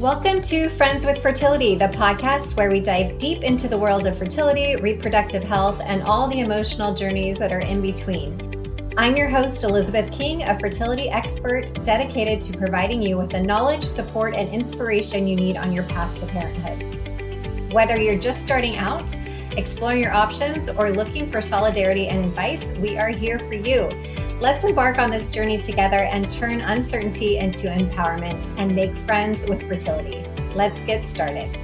Welcome to Friends with Fertility, the podcast where we dive deep into the world of fertility, reproductive health, and all the emotional journeys that are in between. I'm your host, Elizabeth King, a fertility expert dedicated to providing you with the knowledge, support, and inspiration you need on your path to parenthood. Whether you're just starting out, exploring your options, or looking for solidarity and advice, we are here for you. Let's embark on this journey together and turn uncertainty into empowerment and make friends with fertility. Let's get started.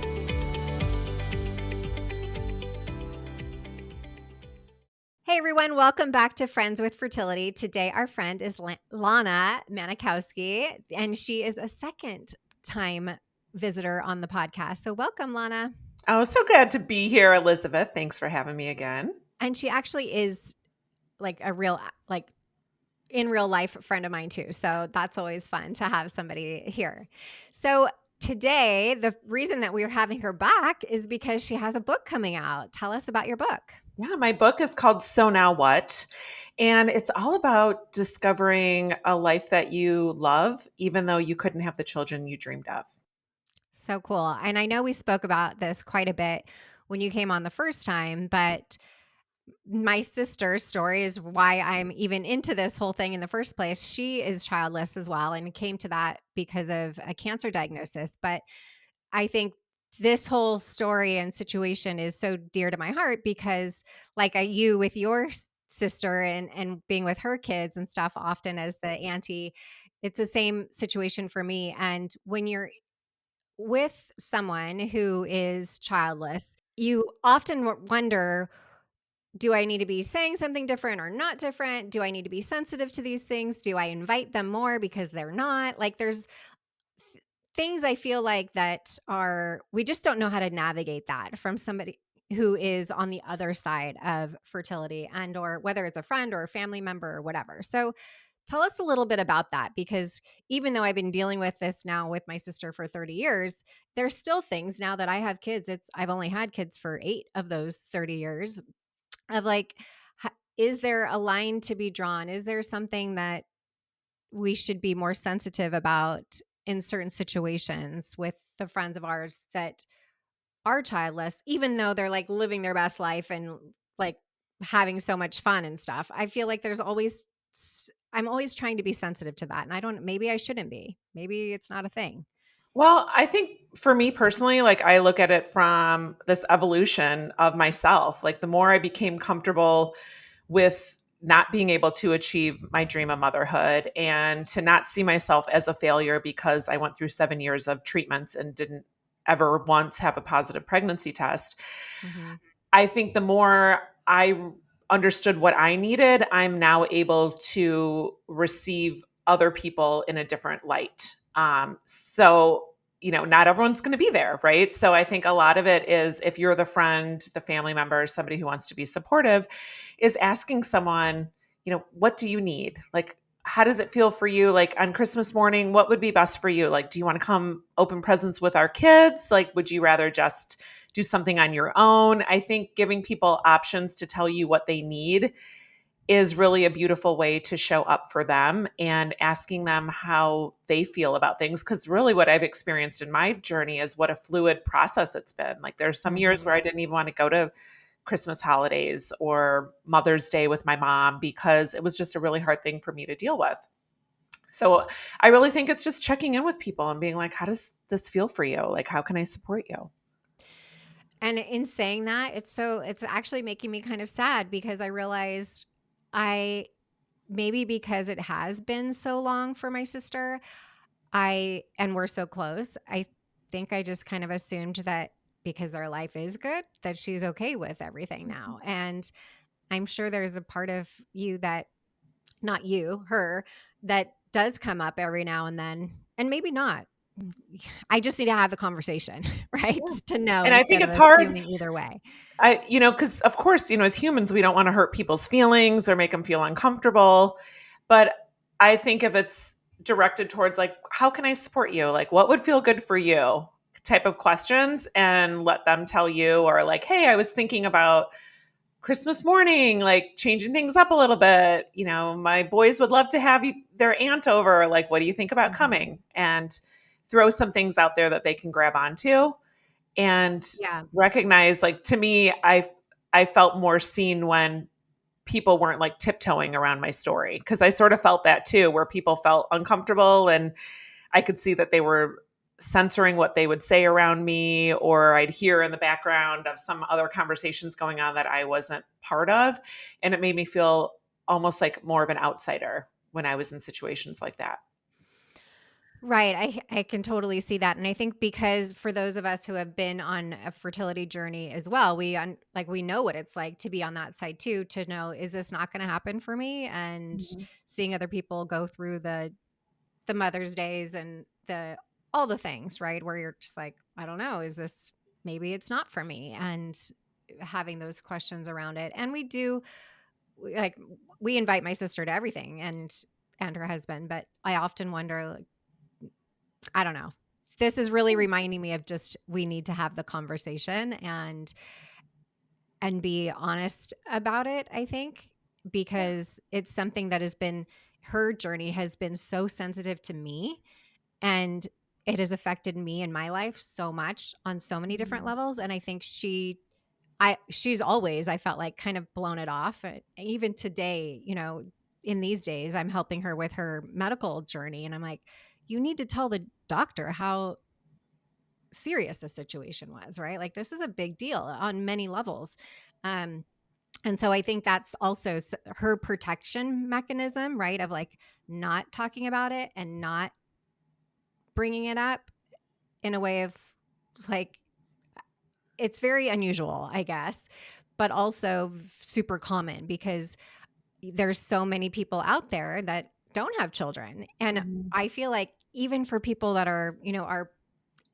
Hey everyone, welcome back to Friends with Fertility. Today our friend is Lana Manikowski, and she is a second-time visitor on the podcast. So welcome, Lana. Oh, so glad to be here, Elizabeth. Thanks for having me again. And she actually is like a real, in real life friend of mine too. So that's always fun to have somebody here. So today, the reason that we're having her back is because she has a book coming out. Tell us about your book. Yeah, my book is called So Now What? And it's all about discovering a life that you love, even though you couldn't have the children you dreamed of. So cool. And I know we spoke about this quite a bit when you came on the first time, but my sister's story is why I'm even into this whole thing in the first place. She is childless as well and came to that because of a cancer diagnosis. But I think this whole story and situation is so dear to my heart because you with your sister and being with her kids and stuff often as the auntie, it's the same situation for me. And when you're with someone who is childless, you often wonder, do I need to be saying something different or not different? Do I need to be sensitive to these things? Do I invite them more because they're not? Like there's things I feel like that are, we just don't know how to navigate that from somebody who is on the other side of fertility and or whether it's a friend or a family member or whatever. So tell us a little bit about that, because even though I've been dealing with this now with my sister for 30 years, there's still things now that I have kids. I've only had kids for 8 of those 30 years of like, is there a line to be drawn? Is there something that we should be more sensitive about in certain situations with the friends of ours that are childless, even though they're like living their best life and like having so much fun and stuff? I feel like I'm always trying to be sensitive to that. And maybe I shouldn't be. Maybe it's not a thing. Well, I think for me personally, I look at it from this evolution of myself. Like the more I became comfortable with not being able to achieve my dream of motherhood and to not see myself as a failure because I went through 7 years of treatments and didn't ever once have a positive pregnancy test. Mm-hmm. I think the more I understood what I needed, I'm now able to receive other people in a different light. Not everyone's going to be there, right? So I think a lot of it is if you're the friend, the family member, somebody who wants to be supportive, is asking someone, what do you need? Like, how does it feel for you? Like on Christmas morning, what would be best for you? Like, do you want to come open presents with our kids? Like, would you rather just do something on your own? I think giving people options to tell you what they need is really a beautiful way to show up for them and asking them how they feel about things. Because really what I've experienced in my journey is what a fluid process it's been. Like there's some years where I didn't even want to go to Christmas holidays or Mother's Day with my mom because it was just a really hard thing for me to deal with. So I really think it's just checking in with people and being like, how does this feel for you? Like, how can I support you? And in saying that, it's actually making me kind of sad because I realized maybe because it has been so long for my sister, and we're so close, I think I just kind of assumed that because their life is good, that she's okay with everything now. And I'm sure there's a part of you that, not you, her, that does come up every now and then, and maybe not. I just need to have the conversation, right? Yeah. To know And I think instead of it's hard. assuming either way. Because of course, as humans, we don't want to hurt people's feelings or make them feel uncomfortable. But I think if it's directed towards like, how can I support you? Like, what would feel good for you? Type of questions, and let them tell you, or like, hey, I was thinking about Christmas morning, like changing things up a little bit. My boys would love to have their aunt over. Like, what do you think about coming? And throw some things out there that they can grab onto and Yeah. recognize, like, to me, I felt more seen when people weren't like tiptoeing around my story, because I sort of felt that too, where people felt uncomfortable and I could see that they were censoring what they would say around me, or I'd hear in the background of some other conversations going on that I wasn't part of. And it made me feel almost like more of an outsider when I was in situations like that. Right. I can totally see that. And I think because for those of us who have been on a fertility journey as well, like we know what it's like to be on that side too, to know, is this not going to happen for me? And Mhm. seeing other people go through the Mother's Days and the all the things, right? Where you're just like, I don't know, is this, maybe it's not for me? And having those questions around it. And like we invite my sister to everything and her husband, but I often wonder, like, I don't know. This is really reminding me of just, we need to have the conversation and be honest about it, I think, Yeah. because it's something that has been, her journey has been so sensitive to me, and it has affected me in my life so much on so many different Mhm. levels. And I think she's always, I felt like, kind of blown it off. Even today, in these days, I'm helping her with her medical journey. And I'm like, you need to tell the doctor how serious the situation was, right? Like, this is a big deal on many levels. Um, and so I think that's also her protection mechanism, right? Of like not talking about it and not bringing it up in a way of like, it's very unusual, I guess, but also super common because there's so many people out there that don't have children. And Mhm. I feel like even for people that are, our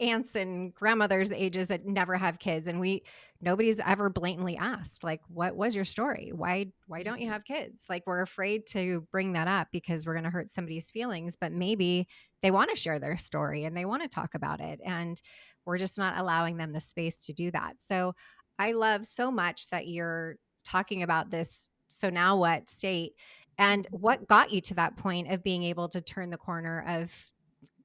aunts and grandmothers ages that never have kids, and nobody's ever blatantly asked, like, what was your story, why don't you have kids? Like, we're afraid to bring that up because we're going to hurt somebody's feelings, but maybe they want to share their story and they want to talk about it, and we're just not allowing them the space to do that. So I love so much that you're talking about this so now what state, and what got you to that point of being able to turn the corner of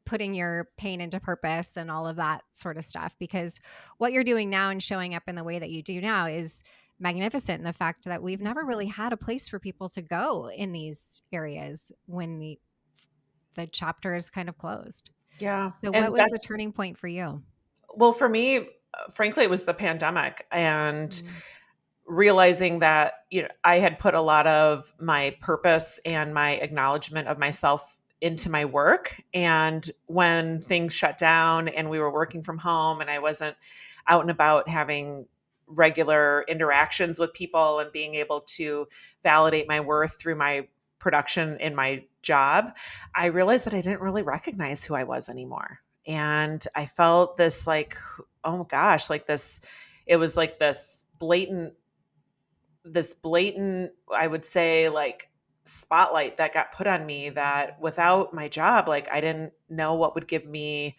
putting your pain into purpose and all of that sort of stuff, because what you're doing now and showing up in the way that you do now is magnificent, in the fact that we've never really had a place for people to go in these areas when the chapter is kind of closed. Yeah. So what And was the that's, turning point for you? well, for me, frankly, it was the pandemic and Mm. realizing that, I had put a lot of my purpose and my acknowledgement of myself into my work. And when things shut down and we were working from home and I wasn't out and about having regular interactions with people and being able to validate my worth through my production in my job, I realized that I didn't really recognize who I was anymore. And I felt this, like, oh gosh, like this, it was like this blatant, I would say, like, spotlight that got put on me, that without my job, like, I didn't know what would give me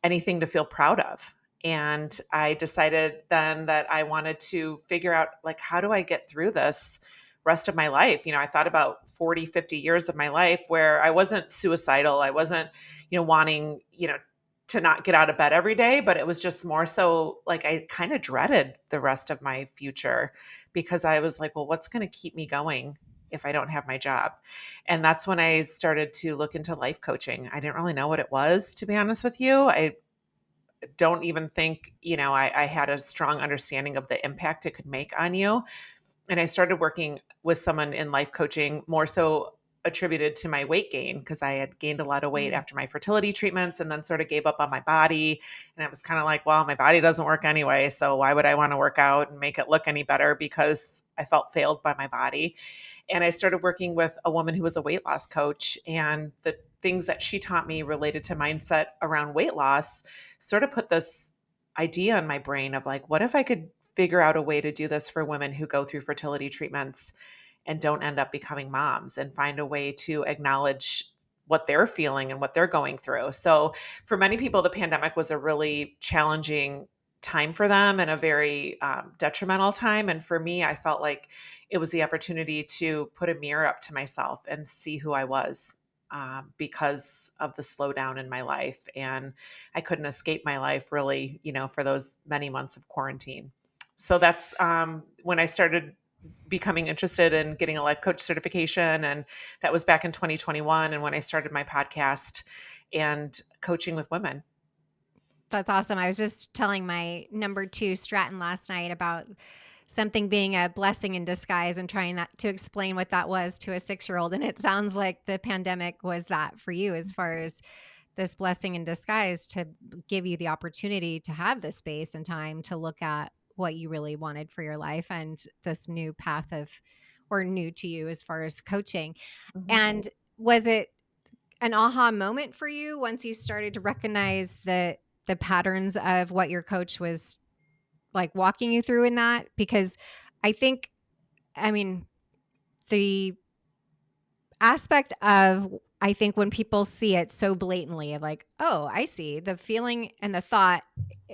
anything to feel proud of. And I decided then that I wanted to figure out, like, how do I get through this rest of my life? I thought about 40, 50 years of my life where I wasn't suicidal. I wasn't, wanting, to not get out of bed every day, but it was just more so like I kind of dreaded the rest of my future, because I was like, well, what's going to keep me going if I don't have my job? And that's when I started to look into life coaching. I didn't really know what it was, to be honest with you. I don't even think, I had a strong understanding of the impact it could make on you. And I started working with someone in life coaching, more so attributed to my weight gain, because I had gained a lot of weight Mm. after my fertility treatments and then sort of gave up on my body. And I was kind of like, well, my body doesn't work anyway. So why would I want to work out and make it look any better, because I felt failed by my body? And I started working with a woman who was a weight loss coach. And the things that she taught me related to mindset around weight loss sort of put this idea in my brain of, like, what if I could figure out a way to do this for women who go through fertility treatments and don't end up becoming moms, and find a way to acknowledge what they're feeling and what they're going through. So, for many people, the pandemic was a really challenging time for them and a very detrimental time. And for me, I felt like it was the opportunity to put a mirror up to myself and see who I was. because of the slowdown in my life. And I couldn't escape my life really, for those many months of quarantine. So that's when I started becoming interested in getting a life coach certification. And that was back in 2021. And when I started my podcast and coaching with women. That's awesome. I was just telling my number 2 Stratton last night about something being a blessing in disguise and trying that to explain what that was to a 6-year-old, and it sounds like the pandemic was that for you as far as this blessing in disguise to give you the opportunity to have the space and time to look at what you really wanted for your life and this new path of or new to you as far as coaching. Mhm. And was it an aha moment for you once you started to recognize the patterns of what your coach was, like, walking you through in that? Because I think I mean, the aspect of I think when people see it so blatantly of like, "Oh, I see," the feeling and the thought,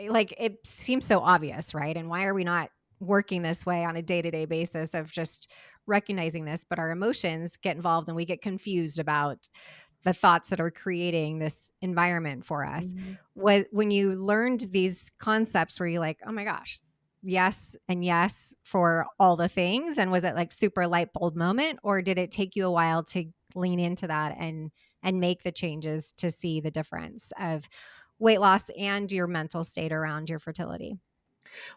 like, it seems so obvious, right? And why are we not working this way on a day-to-day basis of just recognizing this? But our emotions get involved and we get confused about the thoughts that are creating this environment for us. Mhm. Was when you learned these concepts, were you like, "Oh my gosh, yes and yes for all the things," and was it like super light bulb moment, or did it take you a while to lean into that and make the changes to see the difference of weight loss and your mental state around your fertility?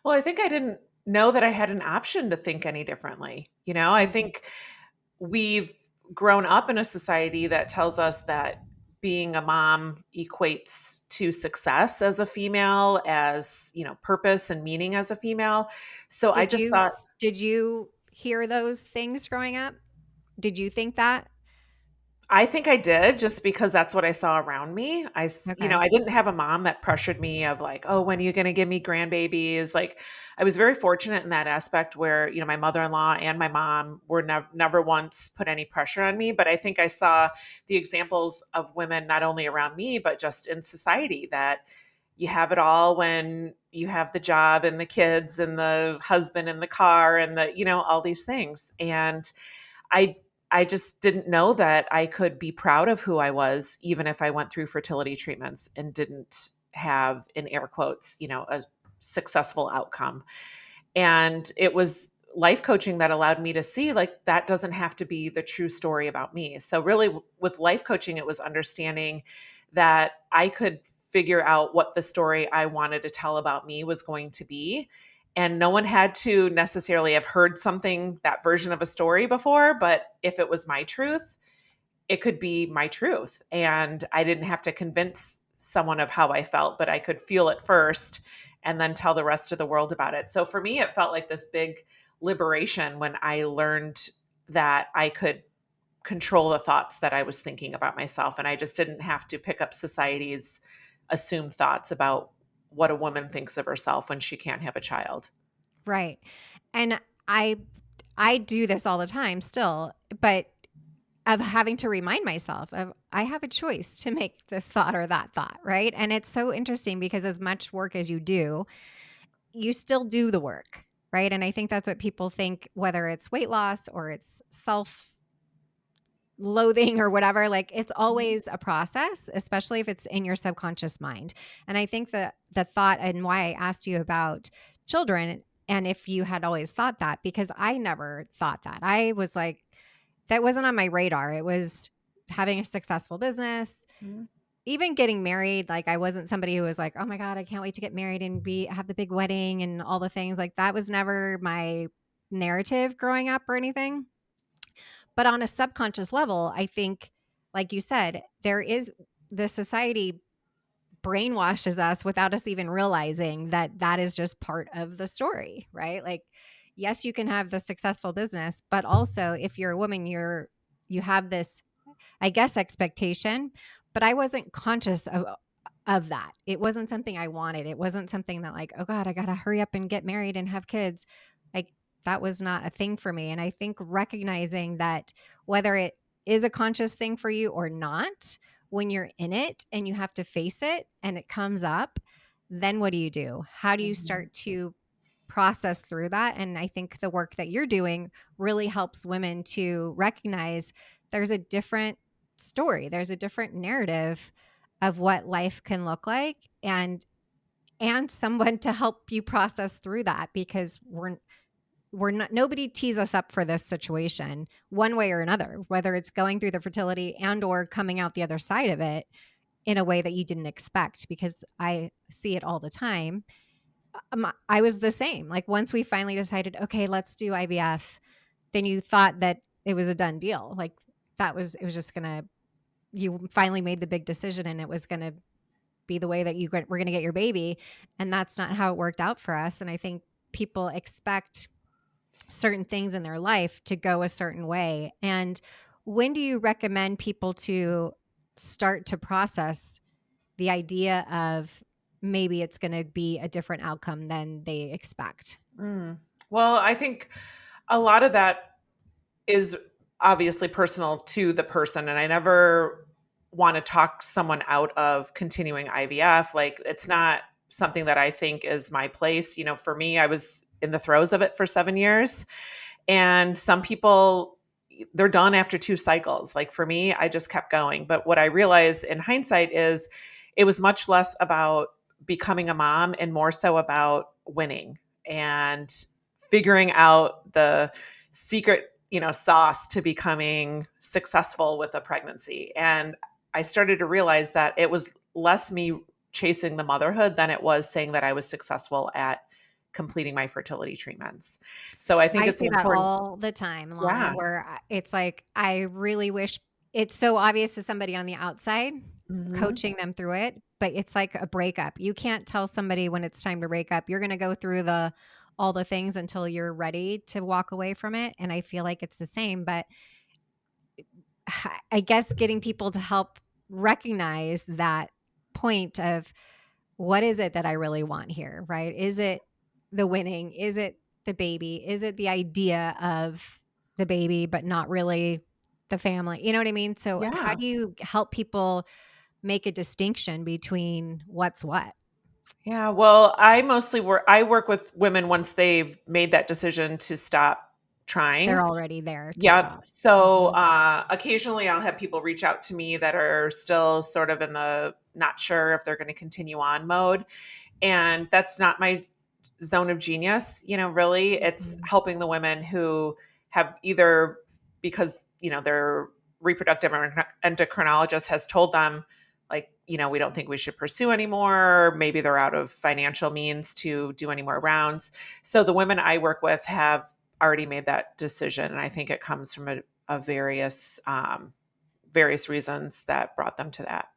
Well, I think I didn't know that I had an option to think any differently. I Mm. think we've grown up in a society that tells us that being a mom equates to success as a female, as, purpose and meaning as a female. So I Did just you thought, did you hear those things growing up? Did you think that? I think I did just because that's what I saw around me. Okay. I didn't have a mom that pressured me of like, "Oh, when are you going to give me grandbabies?" Like I was very fortunate in that aspect where, my mother-in-law and my mom were never once put any pressure on me, but I think I saw the examples of women not only around me, but just in society that you have it all when you have the job and the kids and the husband and the car and all these things. And I I just didn't know that I could be proud of who I was even if I went through fertility treatments and didn't have, in air quotes, a successful outcome. And it was life coaching that allowed me to see like that doesn't have to be the true story about me. So really with life coaching it was understanding that I could figure out what the story I wanted to tell about me was going to be. And no one had to necessarily have heard something, that version of a story before, but if it was my truth, it could be my truth. And I didn't have to convince someone of how I felt, but I could feel it first and then tell the rest of the world about it. So for me, it felt like this big liberation when I learned that I could control the thoughts that I was thinking about myself. And I just didn't have to pick up society's assumed thoughts about what a woman thinks of herself when she can't have a child. Right. And I I do this all the time still, but of having to remind myself of I have a choice to make this thought or that thought, right? And it's so interesting because as much work as you still do the work, right? And I think that's what people think, whether it's weight loss or it's self loathing or whatever, like it's Mhm. always a process, especially if it's in your subconscious mind. And I think that the thought and why I asked you about children and if you had always thought that, because I never thought that. I was like, that wasn't on my radar. It was having a successful business, Mhm. even getting married. Like I wasn't somebody who was like, oh my God, I can't wait to get married and be have the big wedding and all the things. Like that was never my narrative growing up or anything. But on a subconscious level, I think, like you said, there is the society brainwashes us without us even realizing that that is just part of the story, right? Like, yes, you can have the successful business, but also if you're a woman, you have this, I guess, expectation. But I wasn't conscious of that. It wasn't something I wanted. It wasn't something that like, oh God, I gotta hurry up and get married and have kids. Like that was not a thing for me. And I think recognizing that whether it is a conscious thing for you or not, when you're in it and you have to face it and it comes up, then what do you do? How do you Mhm. start to process through that? And I think the work that you're doing really helps women to recognize there's a different story. There's a different narrative of what life can look like, and someone to help you process through that, because we're not, nobody tees us up for this situation one way or another, whether it's going through the fertility and or coming out the other side of it in a way that you didn't expect, because I see it all the time. I was the same. Like, once we finally decided, okay, let's do IVF, then you thought that it was a done deal. Like, it was just gonna, you finally made the big decision and it was gonna be the way that were gonna get your baby. And that's not how it worked out for us. And I think people expect certain things in their life to go a certain way. And when do you recommend people to start to process the idea of maybe it's going to be a different outcome than they expect? Mm. Well, I think a lot of that is obviously personal to the person, and I never want to talk someone out of continuing IVF. Like, it's not something that I think is my place. For me, I was in the throes of it for 7 years, and some people, they're done after 2 cycles. Like, for me, I just kept going. But what I realized in hindsight is it was much less about becoming a mom and more so about winning and figuring out the secret, sauce to becoming successful with a pregnancy. And I started to realize that it was less me chasing the motherhood than it was saying that I was successful at completing my fertility treatments. So I think I it's see that important. all the time, Lana, Yeah. where it's like, I really wish it's so obvious to somebody on the outside Mhm. coaching them through it, but it's like a breakup. You can't tell somebody when it's time to break up. You're going to go through all the things until you're ready to walk away from it. And I feel like it's the same, but I guess getting people to help recognize that point of, what is it that I really want here, right? Is it the winning? Is it the baby? Is it the idea of the baby, but not really the family? You know what I mean? So, how Yeah. do you help people make a distinction between what's what? Yeah, well, I work with women once they've made that decision to stop They're trying. already there to Yep. stop. So, Mhm. occasionally I'll have people reach out to me that are still sort of in the not sure if they're gonna continue on mode, and that's not my zone of genius. Really, it's Mhm. helping the women who have either, because their reproductive endocrinologist has told them, like, we don't think we should pursue anymore. Maybe they're out of financial means to do any more rounds. So the women I work with have already made that decision, and I think it comes from a various reasons that brought them to that.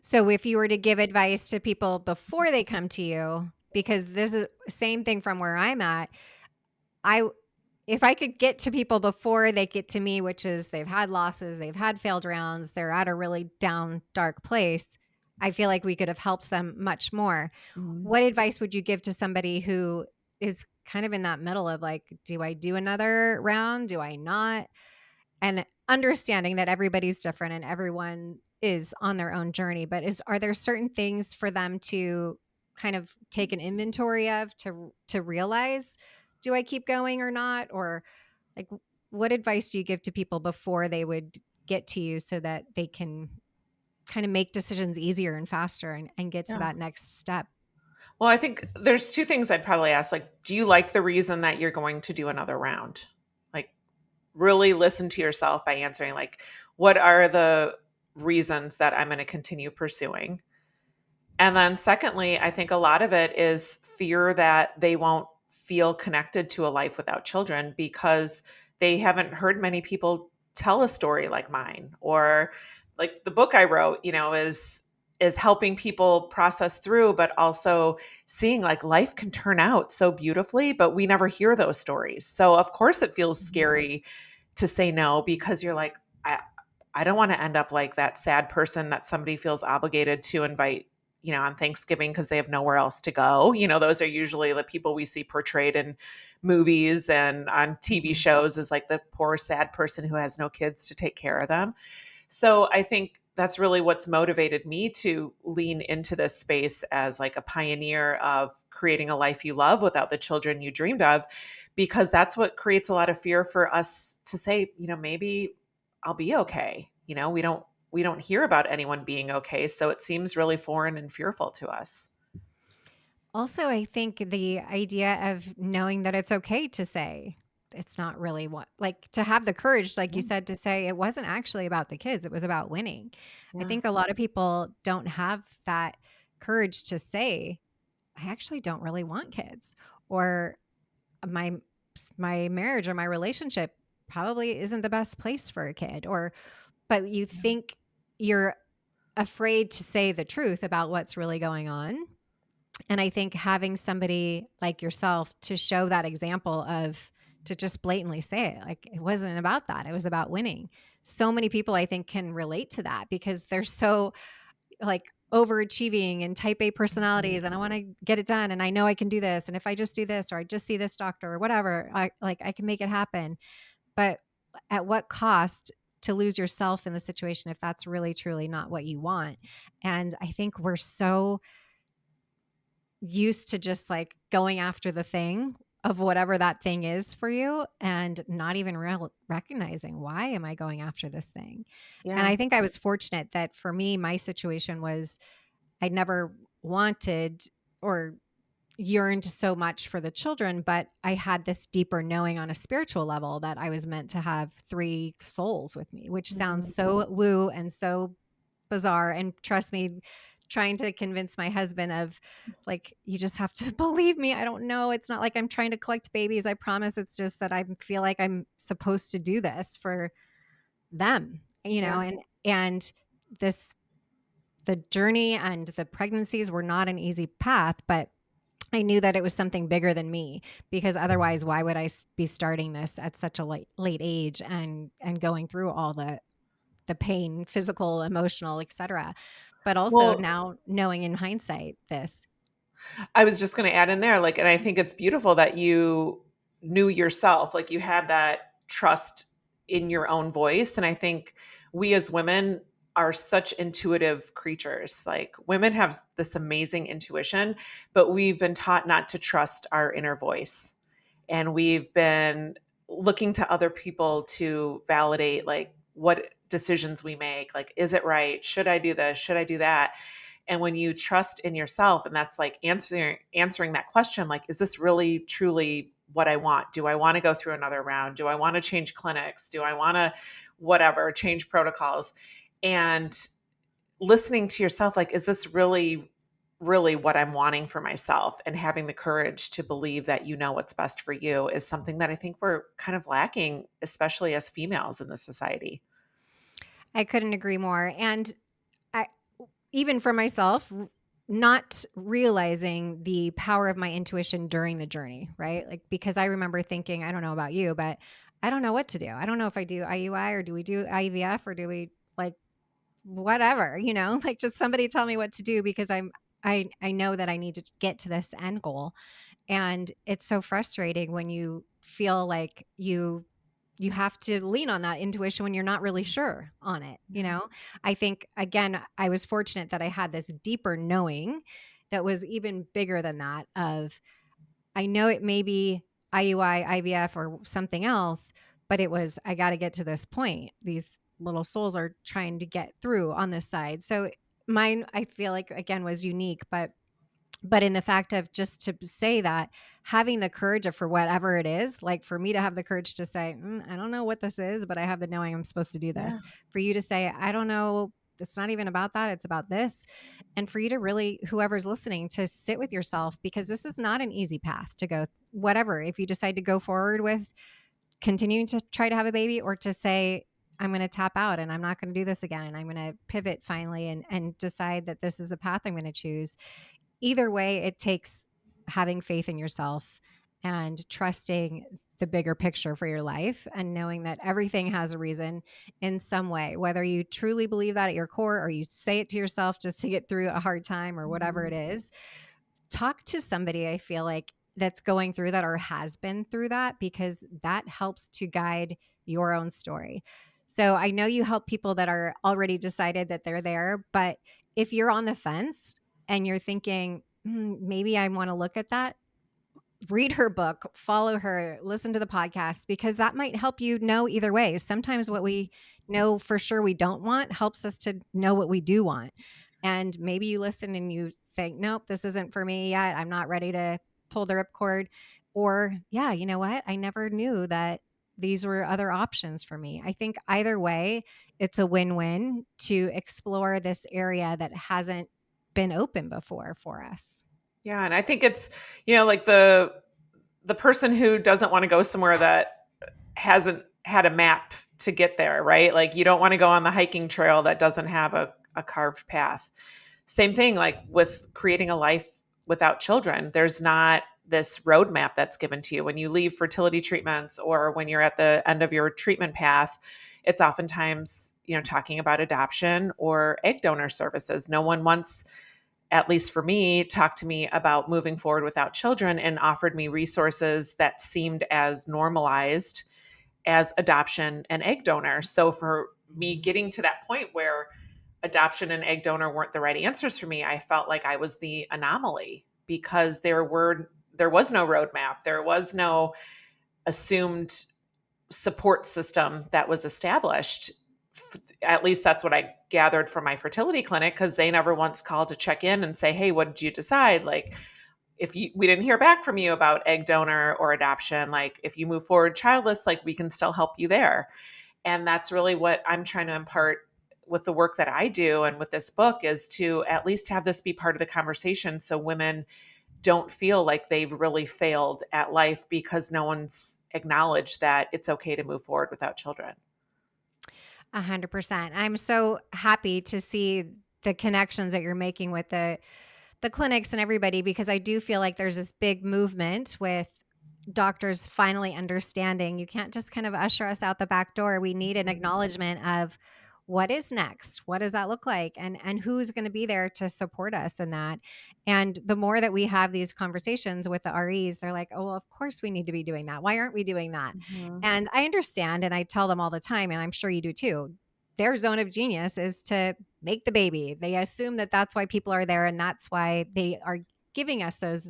So, if you were to give advice to people before they come to you, because this is same thing from where I'm at, I if I could get to people before they get to me, which is they've had losses, they've had failed rounds, they're at a really down, dark place, I feel like we could have helped them much more. Mhm. What advice would you give to somebody who is kind of in that middle of like, do I do another round? Do I not? And understanding that everybody's different and everyone is on their own journey, but are there certain things for them to kind of take an inventory of, to realize, do I keep going or not? Or like, what advice do you give to people before they would get to you so that they can kind of make decisions easier and faster, and get to Yeah. that next step? Well, I think there's 2 things I'd probably ask, like, do you like the reason that you're going to do another round? Like, really listen to yourself by answering, like, what are the reasons that I'm gonna continue pursuing? And then secondly, I think a lot of it is fear that they won't feel connected to a life without children because they haven't heard many people tell a story like mine, or like the book I wrote, is helping people process through, but also seeing like life can turn out so beautifully, but we never hear those stories. So of course it feels Mhm. scary to say no, because you're like, I don't want to end up like that sad person that somebody feels obligated to invite, on Thanksgiving because they have nowhere else to go. Those are usually the people we see portrayed in movies and on TV Mhm. shows as like the poor, sad person who has no kids to take care of them. So I think that's really what's motivated me to lean into this space as like a pioneer of creating a life you love without the children you dreamed of, because that's what creates a lot of fear for us to say, maybe I'll be okay. we don't hear about anyone being okay, so it seems really foreign and fearful to us. Also, I think the idea of knowing that it's okay to say it's not really what, like, to have the courage, like you Yeah. said, to say it wasn't actually about the kids, it was about winning. I Yeah. think a lot of people don't have that courage to say, I actually don't really want kids, or my my marriage or my relationship probably isn't the best place for a kid, or but you think you're afraid to say the truth about what's really going on. And I think having somebody like yourself to show that example of, to just blatantly say it, like, it wasn't about that, it was about winning. So many people I think can relate to that because they're so, like, overachieving and type A Mhm. personalities, and I want to get it done, and I know I can do this, and if I just do this, or I just see this doctor or whatever, I can make it happen. But at what cost to lose yourself in the situation if that's really truly not what you want? And I think we're so used to just, like, going after the thing of whatever that thing is for you, and not even recognizing, why am I going after this thing? And Yeah. I think I was fortunate that for me, my situation was, I never wanted or yearned so much for the children, but I had this deeper knowing on a spiritual level that I was meant to have 3 souls with me, which sounds Mhm. so woo and so bizarre. And trust me, trying to convince my husband of, like, you just have to believe me. I don't know. It's not like I'm trying to collect babies. I promise. It's just that I feel like I'm supposed to do this for them, Yeah. and this, the journey and the pregnancies were not an easy path, but I knew that it was something bigger than me, because otherwise why would be starting this at such a late age and going through all the pain, physical, emotional, etc. But also Well, now knowing in hindsight this. I was just gonna add in there, like, and I think it's beautiful that you knew yourself, like, you had that trust in your own voice, and I think we as women are such intuitive creatures, like, women have this amazing intuition, but we've been taught not to trust our inner voice, and we've been looking to other people to validate, like, what decisions we make, like, "Is it right? Should I do this? Should I do that?" And when you trust in yourself, and that's like answering that question, like, is this really truly what I want? Do I want to go through another round? Do I want to change clinics? Do I want to whatever, change protocols? And listening to yourself, like, is this really what I'm wanting for myself? And having the courage to believe that you know what's best for you is something that I think we're kind of lacking, especially as females in this society. I couldn't agree more. And I, even for myself, not realizing the power of my intuition during the journey, right? Like, because I remember thinking, I don't know about you, but I don't know what to do. I don't know if I do IUI, or do we do IVF, or do we, like, whatever, like, just somebody tell me what to do, because I know that I need to get to this end goal. And it's so frustrating when you feel like you have to lean on that intuition when you're not really sure on it. I think, again, I was fortunate that I had this deeper knowing that was even bigger than that, of, I know it may be IUI, IVF, or something else, but it was, I got to get to this point. These little souls are trying to get through on this side. So mine, I feel like, again, was unique, but in the fact of, just to say that, having the courage of, for whatever it is, like, for me to have the courage to say, I don't know what this is, but I have the knowing I'm supposed to do Yeah. this. For you to say, I don't know, it's not even about that, it's about this. And for you to really, whoever's listening, to sit with yourself, because this is not an easy path to go. Whatever, if you decide to go forward with continuing to try to have a baby, or to say, I'm going to tap out and I'm not going to do this again, and I'm going to pivot finally and decide that this is a path I'm going to choose. Either way, it takes having faith in yourself and trusting the bigger picture for your life, and knowing that everything has a reason in some way, whether you truly believe that at your core, or you say it to yourself just to get through a hard time, or whatever it Mhm. is. Talk to somebody, I feel like, that's going through that or has been through that, because that helps to guide your own story. So I know you help people that are already decided that they're there, but if you're on the fence and you're thinking, maybe I want to look at that, read her book, follow her, listen to the podcast, because that might help you know either way. Sometimes what we know for sure we don't want helps us to know what we do want. And maybe you listen and you think, nope, this isn't for me yet. I'm not ready to pull the ripcord. Or, yeah, you know what? I never knew that these were other options for me. I think either way, it's a win win to explore this area that hasn't been open before for us. Yeah, and I think it's, like the person who doesn't wanna go somewhere that hasn't had a map to get there, right? Like, you don't wanna go on the hiking trail that doesn't have a carved path. Same thing, like, with creating a life without children. There's not this roadmap that's given to you. When you leave fertility treatments or when you're at the end of your treatment path, it's oftentimes, talking about adoption or egg donor services. No one wants, at least for me, talked to me about moving forward without children and offered me resources that seemed as normalized as adoption and egg donor. So for me getting to that point where adoption and egg donor weren't the right answers for me, I felt like I was the anomaly because there was no roadmap. There was no assumed support system that was established. At least that's what I gathered from my fertility clinic, because they never once called to check in and say, "Hey, what did you decide?" Like, if we didn't hear back from you about egg donor or adoption, like if you move forward childless, like we can still help you there. And that's really what I'm trying to impart with the work that I do and with this book, is to at least have this be part of the conversation so women don't feel like they've really failed at life because no one's acknowledged that it's okay to move forward without children. 100%. I'm so happy to see the connections that you're making with the clinics and everybody, because I do feel like there's this big movement with doctors finally understanding you can't just kind of usher us out the back door. We need an Mhm. acknowledgement of what is next, what does that look like, and who's going to be there to support us in that. And the more that we have these conversations with the REs, they're like, oh, well, of course we need to be doing that. Why aren't we doing that? Mhm. And I understand, and I tell them all the time, and I'm sure you do too, their zone of genius is to make the baby. They assume that that's why people are there, and that's why they are giving us those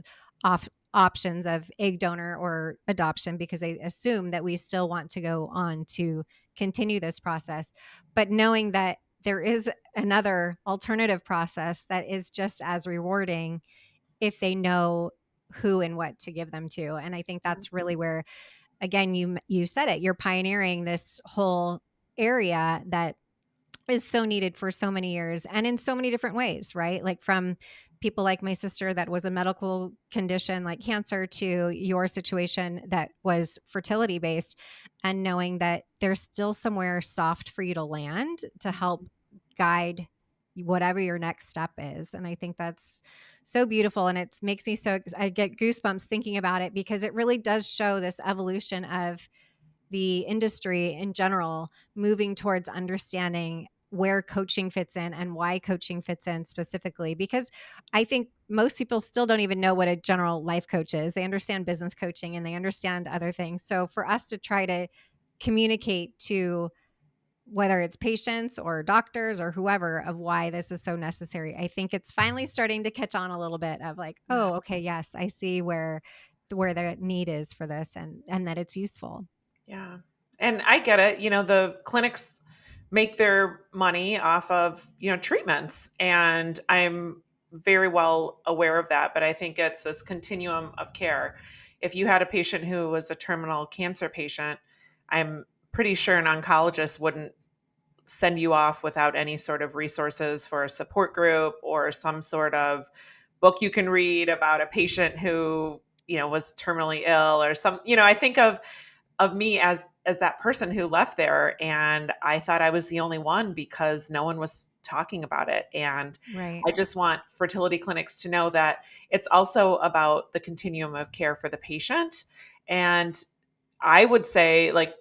options of egg donor or adoption, because they assume that we still want to go on to continue this process. But knowing that there is another alternative process that is just as rewarding if they know who and what to give them to. And I think that's really where, again, you said it, you're pioneering this whole area that is so needed for so many years and in so many different ways, right? Like from people like my sister that was a medical condition like cancer, to your situation that was fertility based, and knowing that there's still somewhere soft for you to land to help guide whatever your next step is. And I think that's so beautiful, and it makes me so I get goosebumps thinking about it, because it really does show this evolution of the industry in general moving towards understanding where coaching fits in and why coaching fits in specifically. Because I think most people still don't even know what a general life coach is. They understand business coaching and they understand other things. So for us to try to communicate to whether it's patients or doctors or whoever of why this is so necessary, I think it's finally starting to catch on a little bit of like, Yeah. oh, okay, yes, I see where the need is for this, and that it's useful. Yeah. And I get it. The clinics make their money off of, treatments. And I'm very well aware of that. But I think it's this continuum of care. If you had a patient who was a terminal cancer patient, I'm pretty sure an oncologist wouldn't send you off without any sort of resources for a support group or some sort of book you can read about a patient who, was terminally ill or some, I think of me as that person who left there, and I thought I was the only one because no one was talking about it. And Right. I just want fertility clinics to know that it's also about the continuum of care for the patient. And I would say, like,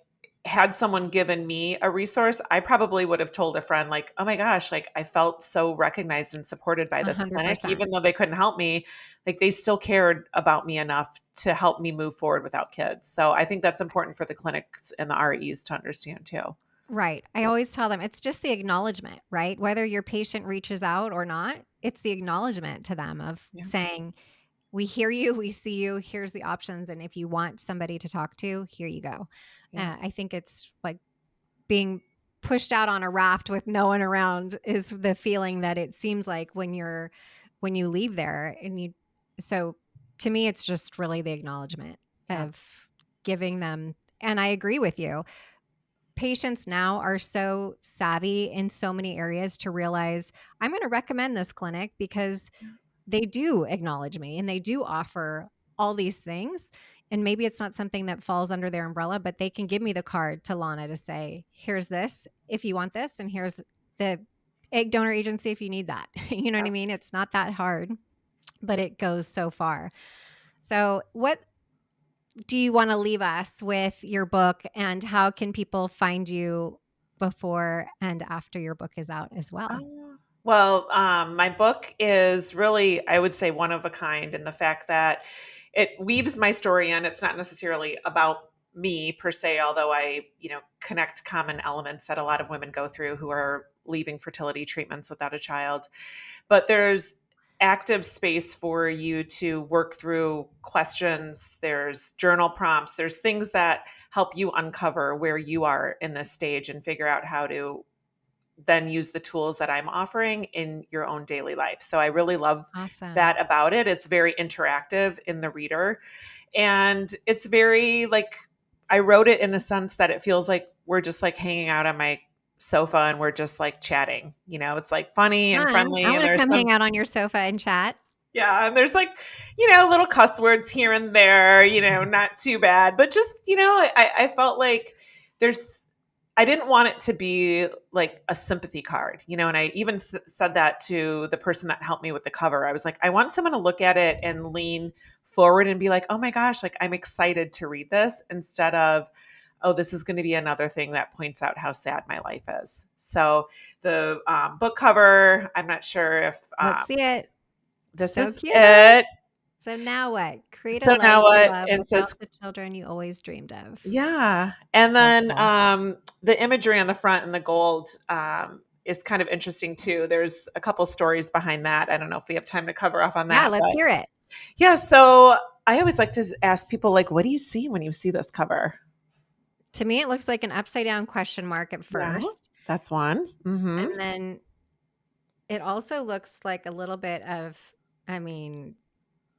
had someone given me a resource, I probably would have told a friend, like, "Oh my gosh, like, I felt so recognized and supported by this clinic, 100%. even though they couldn't help me, like, they still cared about me enough to help me move forward without kids." So I think that's important for the clinics and the REs to understand too. Right. I always tell them it's just the acknowledgement, right? Whether your patient reaches out or not, it's the acknowledgement to them of Yeah. saying, We hear you, we see you, here's the options, and if you want somebody to talk to, here you go. Yeah. I think it's like being pushed out on a raft with no one around is the feeling that it seems like when you leave there and you so to me it's just really the acknowledgement Yeah. of giving them, and I agree with you. Patients now are so savvy in so many areas to realize I'm going to recommend this clinic because they do acknowledge me and they do offer all these things. And maybe it's not something that falls under their umbrella, but they can give me the card to Lana to say, here's this if you want this, and here's the egg donor agency if you need that. You know what Yeah. I mean? It's not that hard, but it goes so far. So, what do you want to leave us with your book, and how can people find you before and after your book is out as well? Well, my book is really, I would say, one of a kind in the fact that it weaves my story in. It's not necessarily about me per se, although I, connect common elements that a lot of women go through who are leaving fertility treatments without a child. But there's active space for you to work through questions. There's journal prompts. There's things that help you uncover where you are in this stage and figure out how to then use the tools that I'm offering in your own daily life. So I really love Awesome. that about it. It's very interactive in the reader. And it's very like, I wrote it in a sense that it feels like we're just like hanging out on my sofa and we're just like chatting. It's like funny and Fun. I friendly. And want to there's come hang some, out on your sofa and chat. yeah, and there's like, little cuss words here and there, not too bad. But just, I felt like there's, I didn't want it to be like a sympathy card, and I even said that to the person that helped me with the cover. I was like, I want someone to look at it and lean forward and be like, oh my gosh, like I'm excited to read this instead of, oh, this is going to be another thing that points out how sad my life is. So the book cover, I'm not sure if Let's see it. this So is cute. it. So now what? Create a So now life you what? love It without says, the children you always dreamed of. yeah. And So then cool. the imagery on the front and the gold is kind of interesting too. There's a couple stories behind that. I don't know if we have time to cover off on Yeah, that, let's but hear it. yeah. So I always like to ask people, like, what do you see when you see this cover? To me, it looks like an upside down question mark at Yeah, first. that's one. And then it also looks like a little bit of, I mean,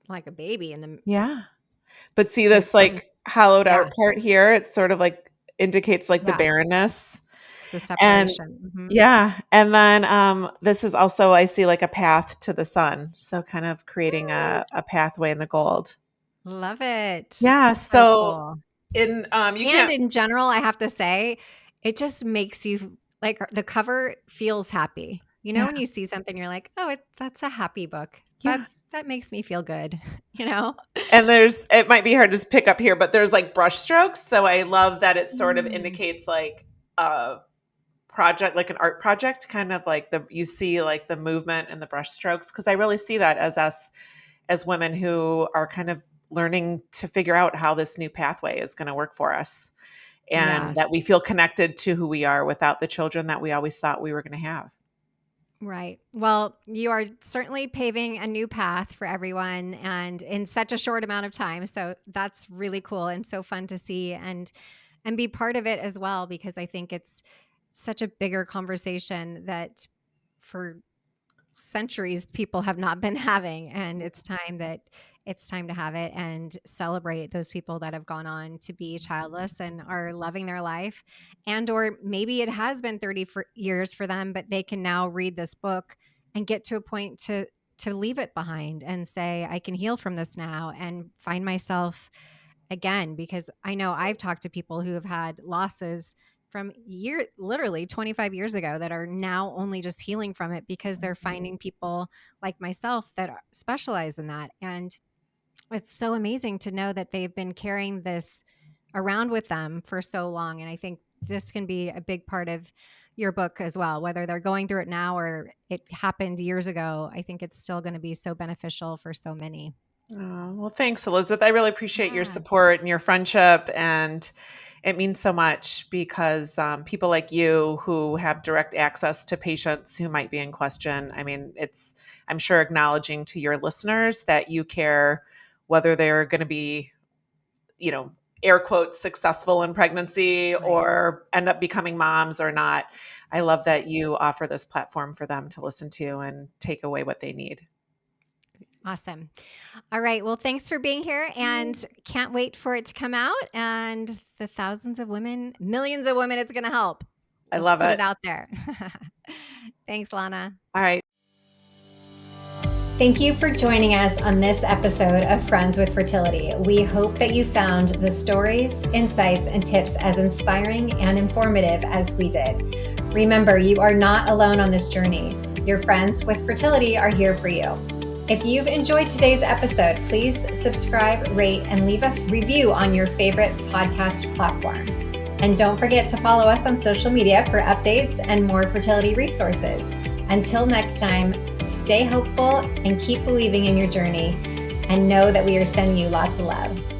like a baby in the Yeah. But see so this like hollowed yeah, out part here? It sort of like indicates like the yeah, barrenness. it's a And separation. Mhm. yeah, and then, this is also I see like a path to the sun, so kind of creating a pathway in the gold. Love it. Yeah, So so cool. you And can't in general, I have to say, it just makes you like the cover feels happy. You know, yeah, when you see something, you're like, oh, that's a happy book. yeah, That makes me feel good. You know? and it might be hard to pick up here, but there's like brush strokes, so I love that it sort of Mm. indicates like a project, like an art project, kind of like you see like the movement and the brush strokes, because I really see that as us as women who are kind of learning to figure out how this new pathway is going to work for us, and Yes. that we feel connected to who we are without the children that we always thought we were going to have. Right. Well, you are certainly paving a new path for everyone and in such a short amount of time. So that's really cool and so fun to see and be part of it as well because I think it's such a bigger conversation that for centuries people have not been having, and it's time to have it and celebrate those people that have gone on to be childless and are loving their life, and or maybe it has been 30 years for them but they can now read this book and get to a point to leave it behind and say I can heal from this now and find myself again, because I know I've talked to people who have had losses from literally 25 years ago that are now only just healing from it because they're finding people like myself that specialize in that. And it's so amazing to know that they've been carrying this around with them for so long. And I think this can be a big part of your book as well, whether they're going through it now or it happened years ago. I think it's still going to be so beneficial for so many. Oh, well, thanks, Elizabeth. I really appreciate your Yeah, support and your friendship. And it means so much because people like you who have direct access to patients who might be in question. I mean, I'm sure, acknowledging to your listeners that you care whether they're going to be, you know, air quotes, successful in pregnancy right. or end up becoming moms or not. I love that you offer this platform for them to listen to and take away what they need. Awesome. All right. Well, thanks for being here and can't wait for it to come out and the thousands of women, millions of women it's going to help. I Let's love put it. it out there. Thanks, Lana. All right. Thank you for joining us on this episode of Friends with Fertility. We hope that you found the stories, insights, and tips as inspiring and informative as we did. Remember, you are not alone on this journey. Your friends with fertility are here for you. If you've enjoyed today's episode, please subscribe, rate, and leave a review on your favorite podcast platform. And don't forget to follow us on social media for updates and more fertility resources. Until next time, stay hopeful and keep believing in your journey, and know that we are sending you lots of love.